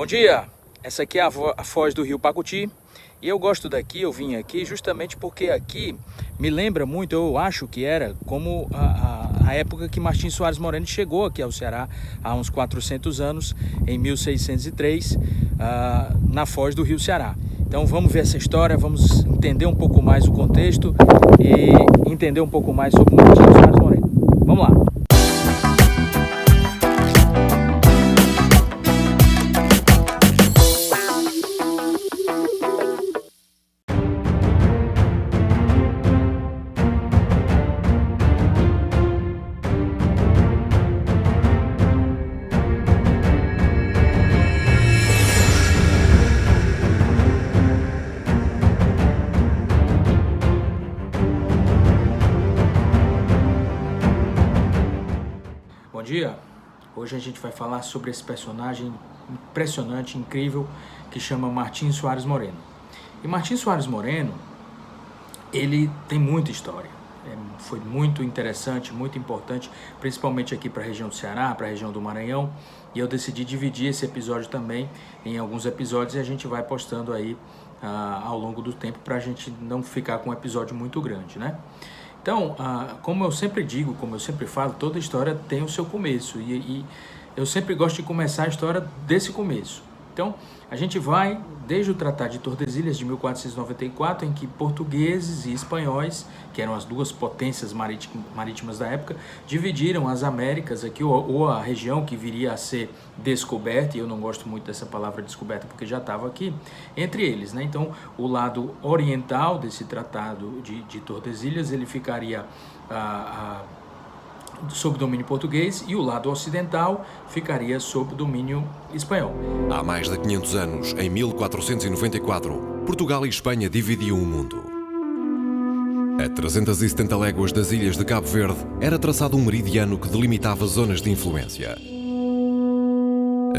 Bom dia, essa aqui é a foz do rio Pacuti e eu gosto daqui, eu vim aqui justamente porque aqui me lembra muito, eu acho que era como a época que Martim Soares Moreno chegou aqui ao Ceará há uns 400 anos, em 1603, na foz do rio Ceará. Então vamos ver essa história, vamos entender um pouco mais o contexto e entender um pouco mais sobre Martim Soares Moreno. Vamos lá! Bom dia, hoje a gente vai falar sobre esse personagem impressionante, incrível, que chama Martim Soares Moreno. E Martim Soares Moreno, ele tem muita história, foi muito interessante, muito importante, principalmente aqui para a região do Ceará, para a região do Maranhão, e eu decidi dividir esse episódio também em alguns episódios e a gente vai postando aí ao longo do tempo para a gente não ficar com um episódio muito grande, né? Então, como eu sempre digo, como eu sempre falo, toda história tem o seu começo e eu sempre gosto de começar a história desse começo. Então, a gente vai desde o Tratado de Tordesilhas de 1494, em que portugueses e espanhóis, que eram as duas potências marítimas da época, dividiram as Américas aqui, ou a região que viria a ser descoberta, e eu não gosto muito dessa palavra descoberta porque já estava aqui, entre eles, né? Então, o lado oriental desse Tratado de Tordesilhas, ele ficaria sob domínio português e o lado ocidental ficaria sob domínio espanhol. Há mais de 500 anos, em 1494, Portugal e Espanha dividiam o mundo. A 370 léguas das ilhas de Cabo Verde era traçado um meridiano que delimitava zonas de influência.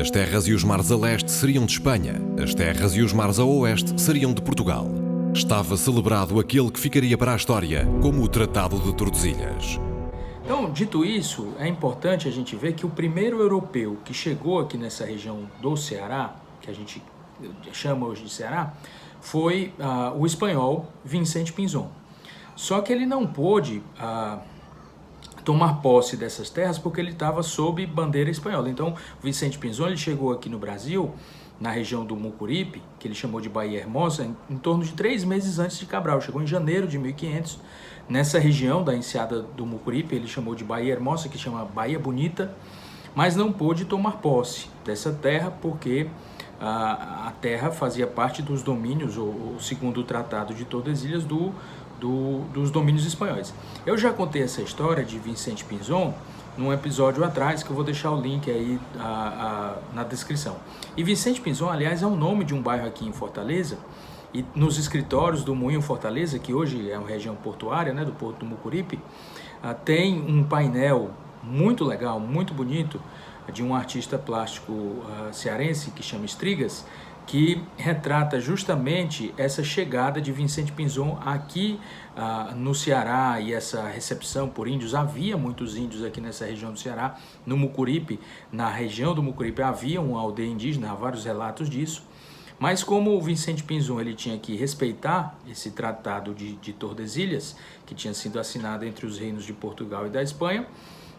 As terras e os mares a leste seriam de Espanha, as terras e os mares a oeste seriam de Portugal. Estava celebrado aquele que ficaria para a história como o Tratado de Tordesilhas. Então, dito isso, é importante a gente ver que o primeiro europeu que chegou aqui nessa região do Ceará, que a gente chama hoje de Ceará, foi o espanhol Vicente Pinzón. Só que ele não pôde tomar posse dessas terras porque ele estava sob bandeira espanhola. Então, Vicente Pinzón ele chegou aqui no Brasil, na região do Mucuripe, que ele chamou de Bahia Hermosa, em torno de 3 meses antes de Cabral. Chegou em janeiro de 1500, nessa região da enseada do Mucuripe, ele chamou de Bahia Hermosa, que chama Bahia Bonita, mas não pôde tomar posse dessa terra porque a terra fazia parte dos domínios, ou segundo o Tratado de Tordesilhas, dos domínios espanhóis. Eu já contei essa história de Vicente Pinzón num episódio atrás, que eu vou deixar o link aí na descrição. E Vicente Pinzón, aliás, é o nome de um bairro aqui em Fortaleza, e nos escritórios do Moinho Fortaleza, que hoje é uma região portuária, né, do Porto do Mucuripe, tem um painel muito legal, muito bonito, de um artista plástico cearense que chama Strigas, que retrata justamente essa chegada de Vicente Pinzón aqui no Ceará e essa recepção por índios. Havia muitos índios aqui nessa região do Ceará, no Mucuripe, na região do Mucuripe havia uma aldeia indígena, há vários relatos disso. Mas como o Vicente Pinzón ele tinha que respeitar esse tratado de Tordesilhas, que tinha sido assinado entre os reinos de Portugal e da Espanha,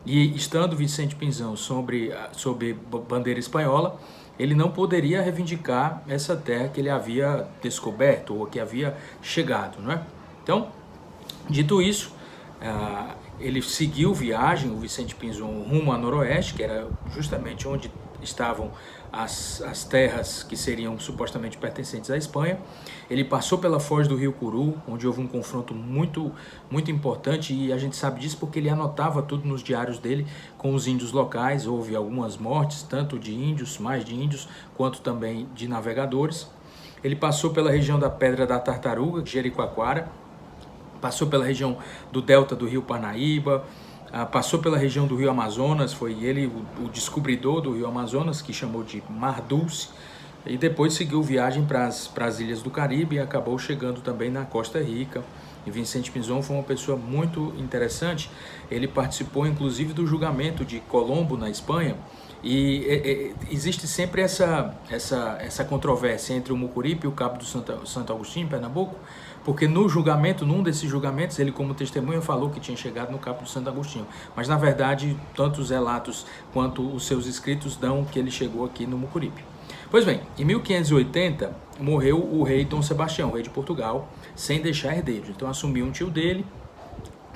e estando Vicente Pinzón sob bandeira espanhola, ele não poderia reivindicar essa terra que ele havia descoberto ou que havia chegado, não é? Então, dito isso, ele seguiu viagem, o Vicente Pinzón, rumo a noroeste, que era justamente onde estavam as terras que seriam supostamente pertencentes à Espanha. Ele passou pela foz do rio Curu, onde houve um confronto muito, muito importante, e a gente sabe disso porque ele anotava tudo nos diários dele com os índios locais. Houve algumas mortes, tanto de índios, mais de índios, quanto também de navegadores. Ele passou pela região da Pedra da Tartaruga, Jericoacoara, passou pela região do delta do rio Parnaíba, passou pela região do rio Amazonas, foi ele o descobridor do rio Amazonas, que chamou de Mar Dulce, e depois seguiu viagem para as ilhas do Caribe e acabou chegando também na Costa Rica. E Vicente Pinzón foi uma pessoa muito interessante. Ele participou inclusive do julgamento de Colombo na Espanha, Existe sempre essa controvérsia entre o Mucuripe e o Cabo do Santo Agostinho, em Pernambuco, porque no julgamento, num desses julgamentos, ele como testemunha falou que tinha chegado no Cabo do Santo Agostinho, mas na verdade, tanto os relatos quanto os seus escritos dão que ele chegou aqui no Mucuripe. Pois bem, em 1580 morreu o rei Dom Sebastião, rei de Portugal, sem deixar herdeiros. Então assumiu um tio dele,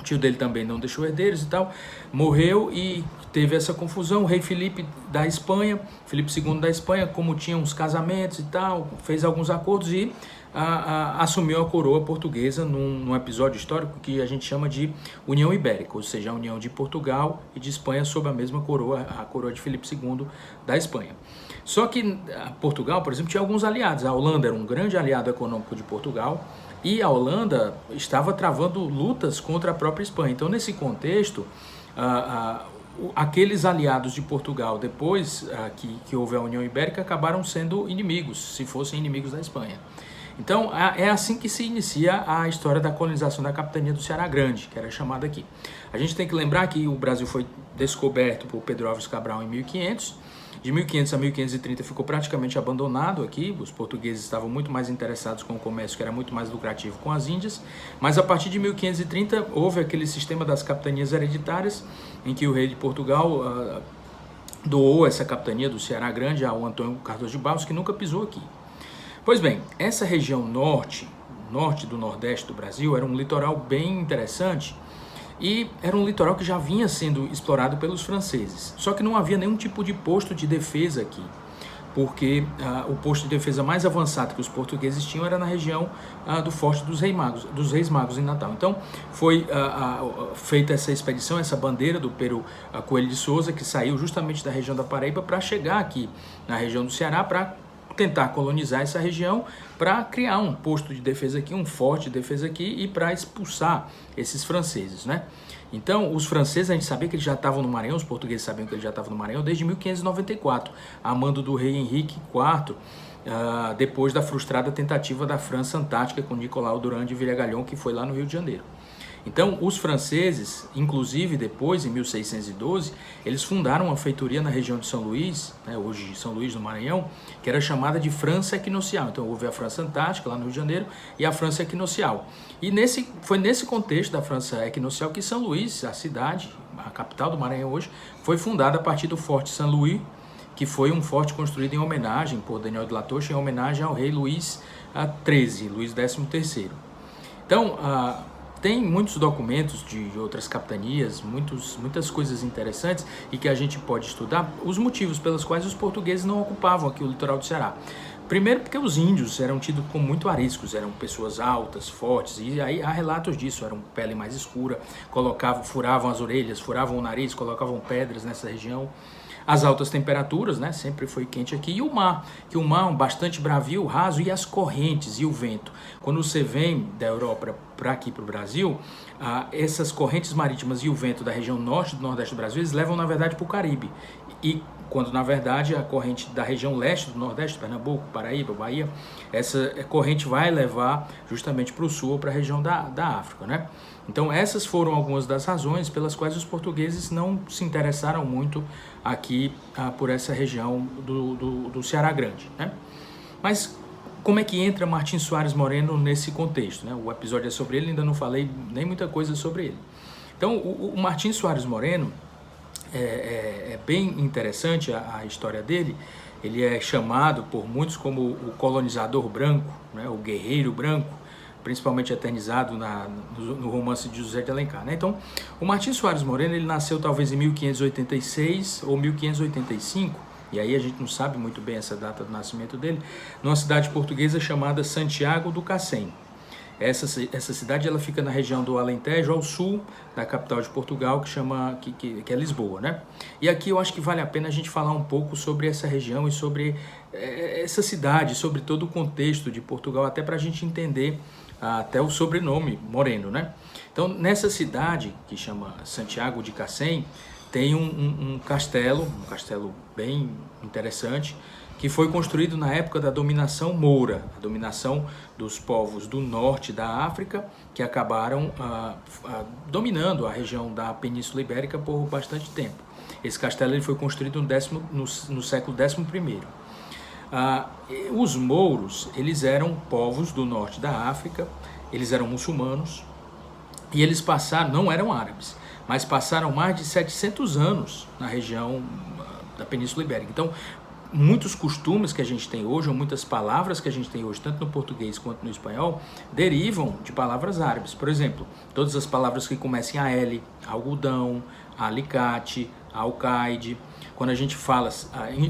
o tio dele também não deixou herdeiros e tal, morreu e teve essa confusão. O rei Filipe da Espanha, Filipe II da Espanha, como tinha uns casamentos e tal, fez alguns acordos e assumiu a coroa portuguesa num episódio histórico que a gente chama de União Ibérica, ou seja, a união de Portugal e de Espanha sob a mesma coroa, a coroa de Filipe II da Espanha. Só que Portugal, por exemplo, tinha alguns aliados. A Holanda era um grande aliado econômico de Portugal e a Holanda estava travando lutas contra a própria Espanha. Então, nesse contexto, aqueles aliados de Portugal, depois que houve a União Ibérica, acabaram sendo inimigos, se fossem inimigos da Espanha. Então, é assim que se inicia a história da colonização da capitania do Ceará Grande, que era chamada aqui. A gente tem que lembrar que o Brasil foi descoberto por Pedro Álvares Cabral em 1500. De 1500 a 1530 ficou praticamente abandonado aqui, os portugueses estavam muito mais interessados com o comércio, que era muito mais lucrativo com as Índias, mas a partir de 1530 houve aquele sistema das capitanias hereditárias, em que o rei de Portugal doou essa capitania do Ceará Grande ao Antônio Cardoso de Barros, que nunca pisou aqui. Pois bem, essa região norte do nordeste do Brasil era um litoral bem interessante, e era um litoral que já vinha sendo explorado pelos franceses. Só que não havia nenhum tipo de posto de defesa aqui, porque o posto de defesa mais avançado que os portugueses tinham era na região do Forte dos Reis Magos em Natal. Então foi feita essa expedição, essa bandeira do Pero Coelho de Souza, que saiu justamente da região da Paraíba para chegar aqui na região do Ceará para tentar colonizar essa região, para criar um posto de defesa aqui, um forte de defesa aqui e para expulsar esses franceses, né? Então, os franceses, a gente sabia que eles já estavam no Maranhão, os portugueses sabiam que eles já estavam no Maranhão desde 1594, a mando do rei Henrique IV, depois da frustrada tentativa da França Antártica com Nicolau Durand de Villagalion, que foi lá no Rio de Janeiro. Então, os franceses, inclusive depois, em 1612, eles fundaram uma feitoria na região de São Luís, né, hoje São Luís do Maranhão, que era chamada de França Equinocial. Então, houve a França Antártica, lá no Rio de Janeiro, e a França Equinocial. E foi nesse contexto da França Equinocial que São Luís, a cidade, a capital do Maranhão hoje, foi fundada a partir do Forte Saint Louis, que foi um forte construído em homenagem, por Daniel de La Touche, em homenagem ao rei Luís XIII, Luís XIII. Então, tem muitos documentos de outras capitanias, muitas coisas interessantes e que a gente pode estudar os motivos pelos quais os portugueses não ocupavam aqui o litoral do Ceará. Primeiro porque os índios eram tidos como muito ariscos, eram pessoas altas, fortes, e aí há relatos disso, eram pele mais escura, furavam as orelhas, furavam o nariz, colocavam pedras nessa região. As altas temperaturas, né, sempre foi quente aqui, e o mar, que o mar é um bastante bravio, raso, e as correntes e o vento. Quando você vem da Europa para aqui para o Brasil, essas correntes marítimas e o vento da região norte do nordeste do Brasil, eles levam na verdade para o Caribe, e quando na verdade a corrente da região leste do nordeste, Pernambuco, Paraíba, Bahia, essa corrente vai levar justamente para o sul ou para a região da África, né? Então essas foram algumas das razões pelas quais os portugueses não se interessaram muito aqui por essa região do Ceará Grande, né? Mas como é que entra Martim Soares Moreno nesse contexto, né? O episódio é sobre ele, ainda não falei nem muita coisa sobre ele. Então o Martim Soares Moreno é bem interessante a história dele. Ele é chamado por muitos como o colonizador branco, né? O guerreiro branco, principalmente eternizado no romance de José de Alencar, né? Então, o Martim Soares Moreno, ele nasceu talvez em 1586 ou 1585, e aí a gente não sabe muito bem essa data do nascimento dele, numa cidade portuguesa chamada Santiago do Cacém. Essa cidade ela fica na região do Alentejo, ao sul da capital de Portugal, que é Lisboa, né? E aqui eu acho que vale a pena a gente falar um pouco sobre essa região e sobre essa cidade, sobre todo o contexto de Portugal, até para a gente entender até o sobrenome Moreno, né? Então, nessa cidade, que chama Santiago de Cacém, tem um castelo bem interessante, que foi construído na época da dominação moura, a dominação dos povos do norte da África, que acabaram dominando a região da Península Ibérica por bastante tempo. Esse castelo ele foi construído no século XI. Os mouros, eles eram povos do norte da África, eles eram muçulmanos, e eles passaram, não eram árabes, mas passaram mais de 700 anos na região da Península Ibérica. Então, muitos costumes que a gente tem hoje, ou muitas palavras que a gente tem hoje, tanto no português quanto no espanhol, derivam de palavras árabes. Por exemplo, todas as palavras que começam a L, algodão, alicate, alcaide. Quando a gente fala,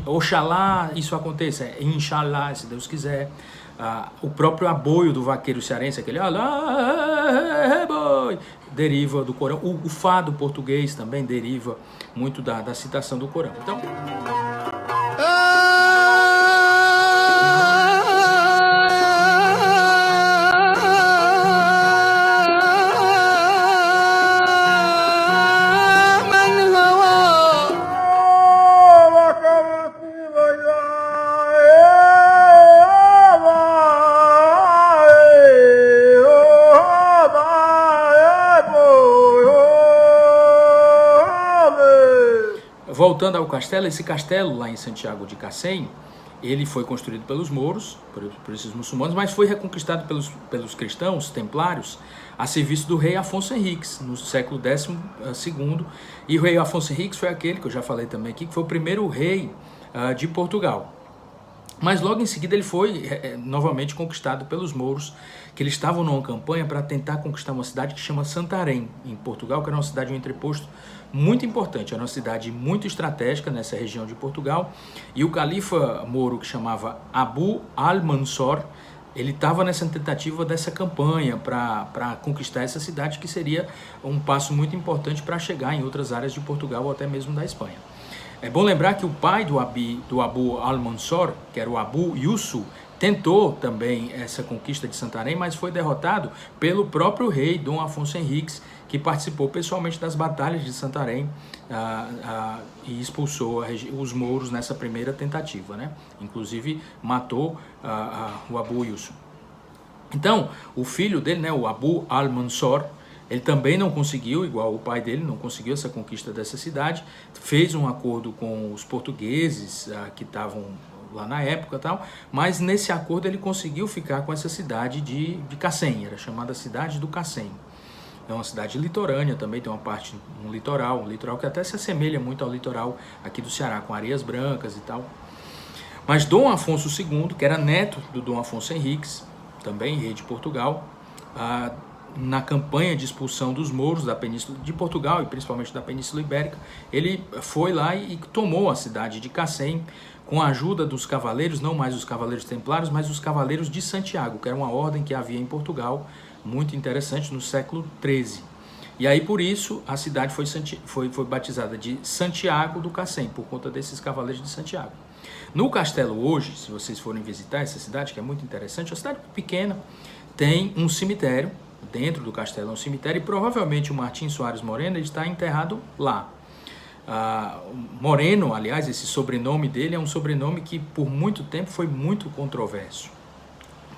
oxalá isso aconteça, é inshallah, se Deus quiser. O próprio aboio do vaqueiro cearense, aquele alá, boi, deriva do Corão. O fado português também deriva muito da citação do Corão. Então, voltando ao castelo, esse castelo lá em Santiago de Cacém, ele foi construído pelos mouros, por esses muçulmanos, mas foi reconquistado pelos cristãos, templários, a serviço do rei Afonso Henriques, no século XII. E o rei Afonso Henriques foi aquele, que eu já falei também aqui, que foi o primeiro rei de Portugal. Mas logo em seguida ele foi novamente conquistado pelos mouros, que eles estavam numa campanha para tentar conquistar uma cidade que chama Santarém, em Portugal, que era uma cidade, um entreposto muito importante, era uma cidade muito estratégica nessa região de Portugal, e o califa mouro, que chamava Abu al-Mansur, ele estava nessa tentativa dessa campanha para conquistar essa cidade, que seria um passo muito importante para chegar em outras áreas de Portugal ou até mesmo da Espanha. É bom lembrar que o pai do Abu al-Mansur, que era o Abu Yusuf, tentou também essa conquista de Santarém, mas foi derrotado pelo próprio rei Dom Afonso Henriques, que participou pessoalmente das batalhas de Santarém e expulsou os mouros nessa primeira tentativa, né? Inclusive matou o Abu Yusuf. Então, o filho dele, né, o Abu al-Mansur, ele também não conseguiu, igual o pai dele, não conseguiu essa conquista dessa cidade, fez um acordo com os portugueses que estavam lá na época e tal, mas nesse acordo ele conseguiu ficar com essa cidade de Cacém, era chamada Cidade do Cacém. É uma cidade litorânea também, tem uma parte, um litoral que até se assemelha muito ao litoral aqui do Ceará, com areias brancas e tal. Mas Dom Afonso II, que era neto do Dom Afonso Henriques, também rei de Portugal, na campanha de expulsão dos mouros da Península de Portugal e principalmente da Península Ibérica, ele foi lá e tomou a cidade de Cacém com a ajuda dos cavaleiros, não mais os cavaleiros templários, mas os cavaleiros de Santiago, que era uma ordem que havia em Portugal, muito interessante, no século XIII. E aí, por isso, a cidade foi batizada de Santiago do Cacém, por conta desses cavaleiros de Santiago. No castelo hoje, se vocês forem visitar essa cidade, que é muito interessante, é uma cidade pequena, tem um cemitério, dentro do castelo é um cemitério, e provavelmente o Martim Soares Moreno ele está enterrado lá. Moreno, aliás, esse sobrenome dele é um sobrenome que por muito tempo foi muito controverso,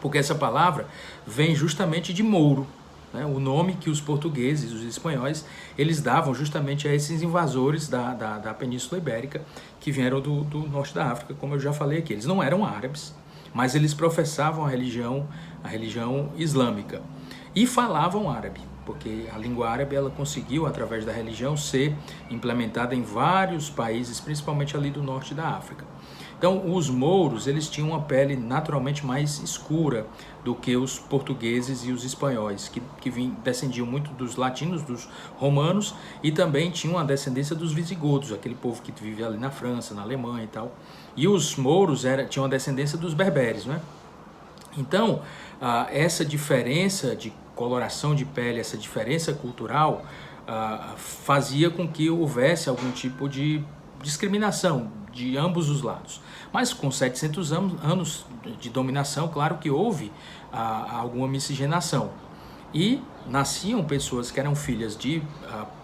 porque essa palavra vem justamente de mouro, né? O nome que os portugueses, os espanhóis, eles davam justamente a esses invasores da Península Ibérica, que vieram do norte da África, como eu já falei aqui. Eles não eram árabes, mas eles professavam a religião islâmica e falavam árabe, porque a língua árabe ela conseguiu, através da religião, ser implementada em vários países, principalmente ali do norte da África. Então, os mouros, eles tinham uma pele naturalmente mais escura do que os portugueses e os espanhóis, que descendiam muito dos latinos, dos romanos, e também tinham a descendência dos visigodos, aquele povo que vive ali na França, na Alemanha e tal. E os mouros tinham a descendência dos berberes, né? Então, essa diferença de coloração de pele, essa diferença cultural, fazia com que houvesse algum tipo de discriminação de ambos os lados. Mas com 700 anos de dominação, claro que houve alguma miscigenação. E nasciam pessoas que eram filhas de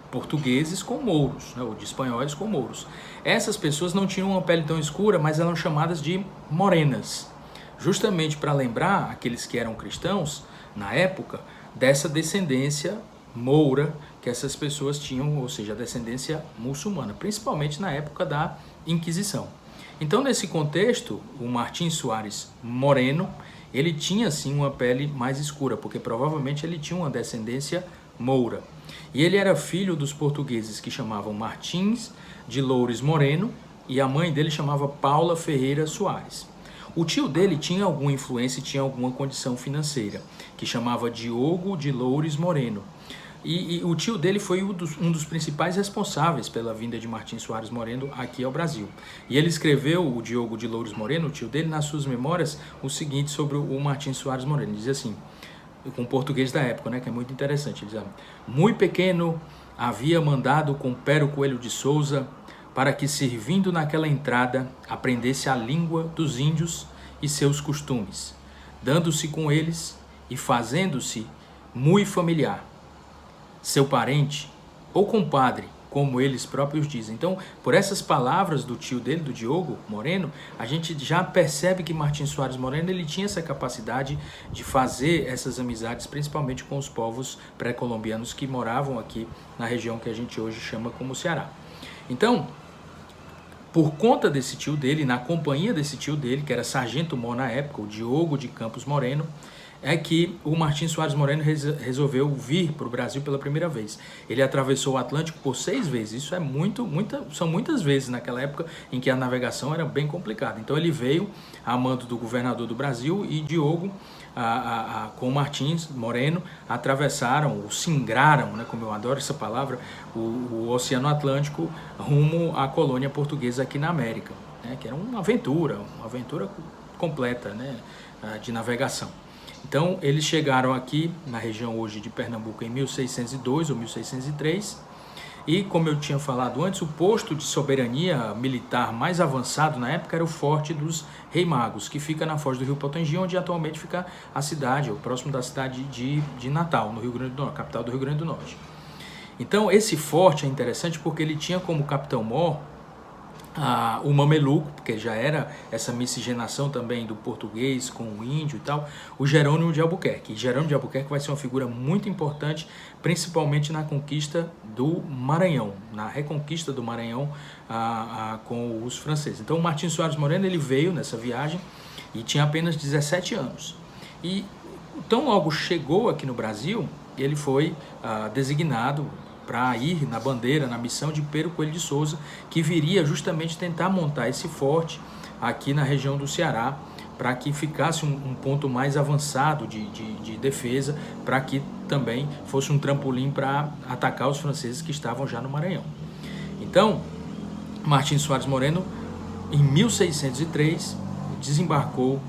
portugueses com mouros, né, ou de espanhóis com mouros. Essas pessoas não tinham uma pele tão escura, mas eram chamadas de morenas, justamente para lembrar aqueles que eram cristãos, na época, dessa descendência moura, que essas pessoas tinham, ou seja, descendência muçulmana, principalmente na época da Inquisição. Então, nesse contexto, o Martim Soares Moreno, ele tinha sim uma pele mais escura, porque provavelmente ele tinha uma descendência moura. E ele era filho dos portugueses que chamavam Martins de Loures Moreno, e a mãe dele chamava Paula Ferreira Soares. O tio dele tinha alguma influência e tinha alguma condição financeira, que chamava Diogo de Loures Moreno. E o tio dele foi um dos principais responsáveis pela vinda de Martim Soares Moreno aqui ao Brasil. E ele escreveu, o Diogo de Loures Moreno, o tio dele, nas suas memórias, o seguinte sobre o Martim Soares Moreno. Ele diz assim, com o português da época, né, que é muito interessante. Ele diz, muito pequeno, havia mandado com Pero Coelho de Souza para que, servindo naquela entrada, aprendesse a língua dos índios e seus costumes, dando-se com eles e fazendo-se muito familiar, seu parente ou compadre, como eles próprios dizem. Então, por essas palavras do tio dele, do Diogo Moreno, a gente já percebe que Martim Soares Moreno ele tinha essa capacidade de fazer essas amizades, principalmente com os povos pré-colombianos que moravam aqui na região que a gente hoje chama como Ceará. Então, por conta desse tio dele, na companhia desse tio dele, que era sargento-mor na época, o Diogo de Campos Moreno, é que o Martim Soares Moreno resolveu vir para o Brasil pela primeira vez. Ele atravessou o Atlântico por 6 vezes. Isso é são muitas vezes naquela época em que a navegação era bem complicada. Então ele veio a mando do governador do Brasil e Diogo, com Martins Moreno, atravessaram, ou singraram, né, como eu adoro essa palavra, o Oceano Atlântico rumo à colônia portuguesa aqui na América, né, que era uma aventura completa, né, de navegação. Então, eles chegaram aqui na região hoje de Pernambuco em 1602 ou 1603 e, como eu tinha falado antes, o posto de soberania militar mais avançado na época era o Forte dos Rei Magos, que fica na foz do Rio Potengi, onde atualmente fica a cidade, ou próximo da cidade de Natal, no Rio Grande do Norte, capital do Rio Grande do Norte. Então, esse forte é interessante porque ele tinha como capitão-mor o mameluco, porque já era essa miscigenação também do português com o índio e tal, o Jerônimo de Albuquerque. E Jerônimo de Albuquerque vai ser uma figura muito importante, principalmente na conquista do Maranhão, na reconquista do Maranhão com os franceses. Então, o Martim Soares Moreno ele veio nessa viagem e tinha apenas 17 anos. E tão logo chegou aqui no Brasil, ele foi designado para ir na bandeira, na missão de Pero Coelho de Souza, que viria justamente tentar montar esse forte aqui na região do Ceará, para que ficasse um ponto mais avançado de defesa, para que também fosse um trampolim para atacar os franceses que estavam já no Maranhão. Então, Martim Soares Moreno, em 1603, desembarcou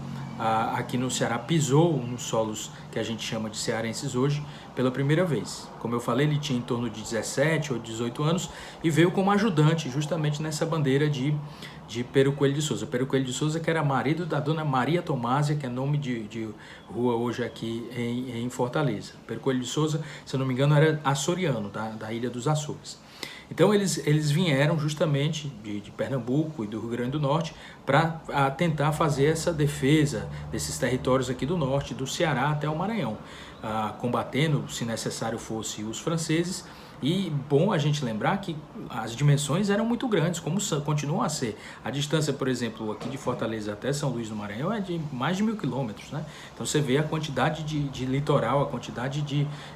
aqui no Ceará, pisou nos solos que a gente chama de cearenses hoje pela primeira vez. Como eu falei, ele tinha em torno de 17 ou 18 anos e veio como ajudante justamente nessa bandeira de Pero Coelho de Souza. Pero Coelho de Souza, que era marido da dona Maria Tomásia, que é nome de rua hoje aqui em Fortaleza. Pero Coelho de Souza, se eu não me engano, era açoriano, da Ilha dos Açores. Então eles vieram justamente de Pernambuco e do Rio Grande do Norte para tentar fazer essa defesa desses territórios aqui do norte, do Ceará até o Maranhão, combatendo, se necessário fosse, os franceses. E bom a gente lembrar que as dimensões eram muito grandes, como continuam a ser. A distância, por exemplo, aqui de Fortaleza até São Luís do Maranhão é de mais de 1.000 quilômetros, né? Então você vê a quantidade de litoral, a quantidade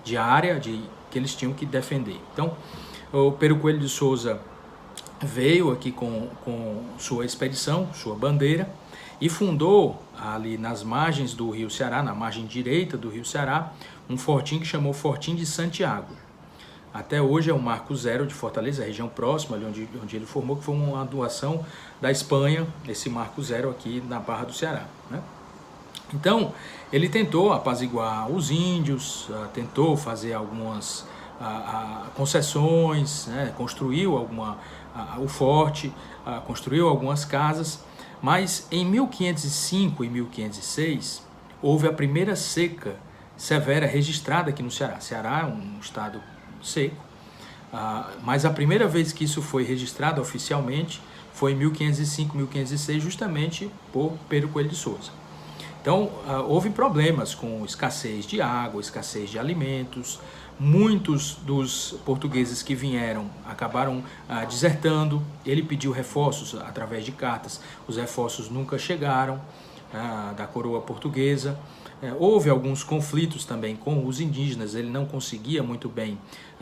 de área que eles tinham que defender. Então, o Pero Coelho de Souza veio aqui com sua expedição, sua bandeira, e fundou ali nas margens do Rio Ceará, na margem direita do Rio Ceará, um fortinho que chamou Fortinho de Santiago. Até hoje é o Marco Zero de Fortaleza, a região próxima, ali onde ele formou, que foi uma doação da Espanha, esse Marco Zero aqui na Barra do Ceará, né? Então, ele tentou apaziguar os índios, tentou fazer algumas concessões, né? Construiu o forte, construiu algumas casas, mas em 1505 e 1506 houve a primeira seca severa registrada aqui no Ceará. Ceará é um estado seco, mas a primeira vez que isso foi registrado oficialmente foi em 1505, 1506, justamente por Pero Coelho de Souza. Então, houve problemas com escassez de água, escassez de alimentos. Muitos dos portugueses que vieram acabaram desertando. Ele pediu reforços através de cartas. Os reforços nunca chegaram da coroa portuguesa. Houve alguns conflitos também com os indígenas. Ele não conseguia muito bem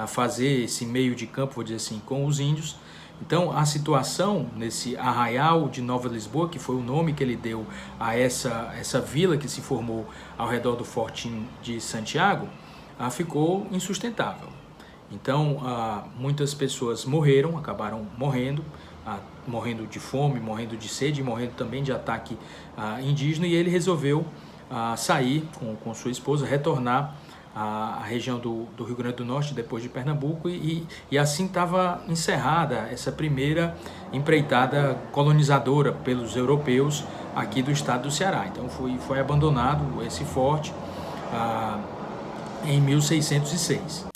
fazer esse meio de campo, vou dizer assim, com os índios. Então, a situação nesse Arraial de Nova Lisboa, que foi o nome que ele deu a essa vila que se formou ao redor do Fortim de Santiago, ficou insustentável. Então, muitas pessoas morreram, acabaram morrendo, morrendo de fome, morrendo de sede, morrendo também de ataque indígena, e ele resolveu sair com sua esposa, retornar a região do Rio Grande do Norte, depois de Pernambuco, e assim estava encerrada essa primeira empreitada colonizadora pelos europeus aqui do estado do Ceará. Então foi abandonado esse forte em 1606.